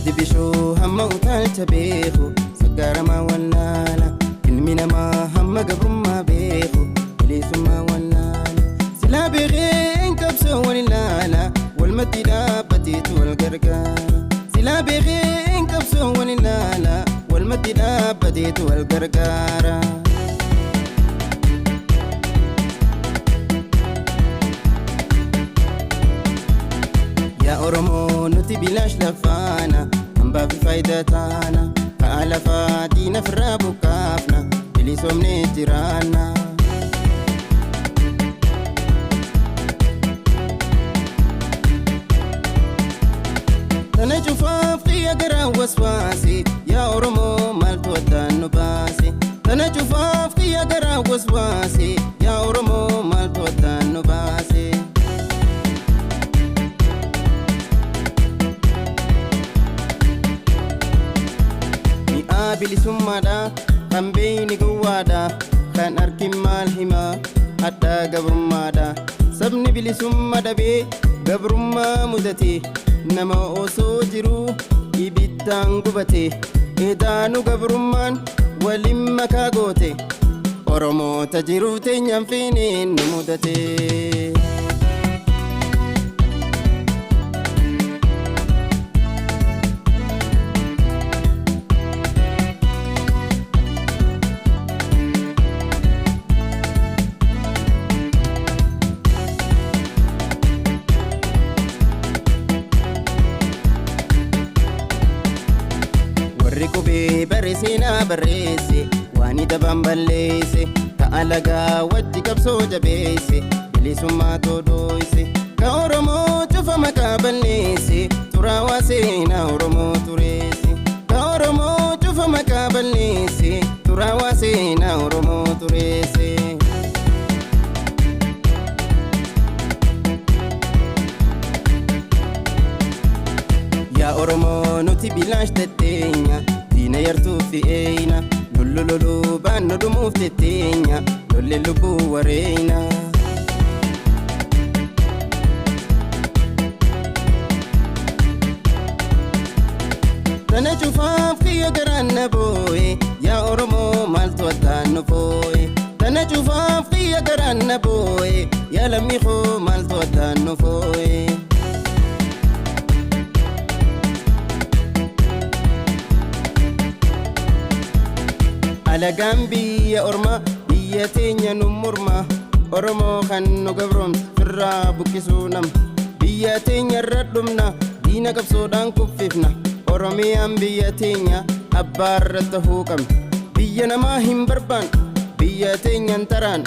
fardi bishoo hamma utaalcha beeku saggaaramaa wallaala ilmi namaa hamma gabrummaa beeku bilisummaa wallaala silaa beekeen qabsoo walilaala walmatti dhaabbateetu wal gargaara silaa beekeen qabsoo walilaala walmatti dhaabbateetu wal gargaara. yaa Oromoo nuti bilaash lafaana hambaa fi faayidaa taana ka'a lafaa diina firraa buqqaafna bilisoomnee jiraanna. Tana cufaaf xiyya garaa waswaase yaa Oromoo maaltu addaan nu baase tana cufaaf xiyya garaa waswaase yaa Oromoo maaltu addaan nu baase. bilisummaadha kan beeyni gowwaadha kan argin maal himaa addaa gabrummaadha sabni bilisummaa dhabee gabrummaa mudate nama osoo jiruu ibiddaan gubate edaanu gabrummaan waliin makaa goote Oromoota jiruu teenyaan fiineen nu mudate. Rikubee bareessinaa barreesse waani dabaan balleesse ta'a lagaa wajji qabsoo jabeesse bilisummaa todooyse ka Oromoo cufa maqaa balleesse xuraawaa seenaa Oromoo tureesse ka Oromoo cufa maqaa balleesse xuraawaa seenaa Oromoo tureesse. yaa Oromoo nuti bilaash tetteenya diina yartuu fi eeyna lullululuu baannu dhumuuf tetteenya lolle lubbuu wareeyna. Tana cufaaf xiyya garaan na booye yaa Oromoo maaltu addaan nu fooye tana cufaaf xiyya garaan na booye yaa lammii koo maaltu addaan nu fooye. alagaan biyya ormaa biyya teenya nu morma Oromoo kan nu gabroomse firraa buqqisuu nam biyya teenya irra dhumna diina qabsoodhaan kuffifna Oromiyaan biyya teenya abbaa irra tahuu qabna biyya namaa hin barbaan biyya teenyan taraan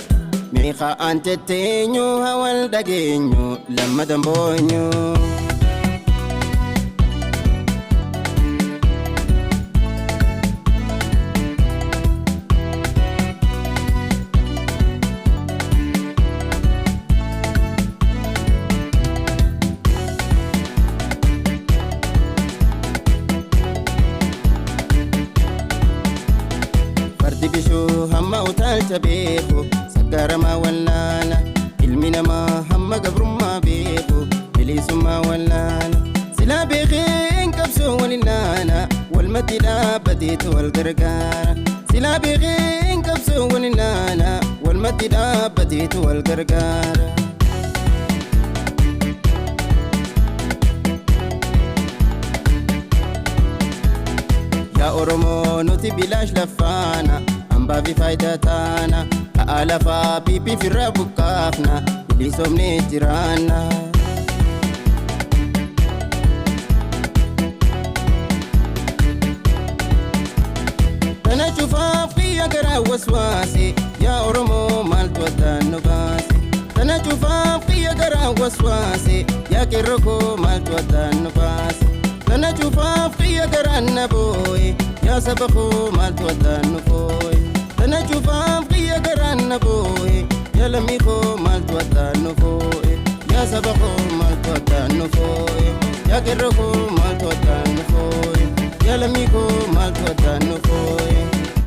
meeqa aan tetteenyu hawal dhageenyu lammadan boonyu. fardi bishoo hamma utaalcha beeku saggaaramaa wallaala ilmi namaa hamma gabrummaa beeku bilisummaa wallaala silaa beekeen qabsoo walilaala walmatti dhaabbateetu wal gargaara silaa beekeen qabsoo walilaala walmatti dhaabbateetu wal gargaara. yaa Oromoo nuti bilaash lafaana hambaa fi faayidaa taana ka'a lafaa piipii firraa buqqaafna bilisoomnee jiraanna. Tana cufaaf xiyya garaa waswaase yaa Oromoo maaltu addaan nu baase tana cufaaf xiyya garaa waswaase yaa qeerroo koo maaltu addaan nu baase. Tana cufaaf xiyya garaan na booye yaa saba koo maaltu addaan nu fooye tana cufaaf xiyya garaan na booye yaa lammii koo maaltu addaan nu fooye yaa saba koo maaltu addaan nu fooye yaa qeerroo koo maaltu addaan nu fooye yaa lammii koo maaltu addaan nu fooye.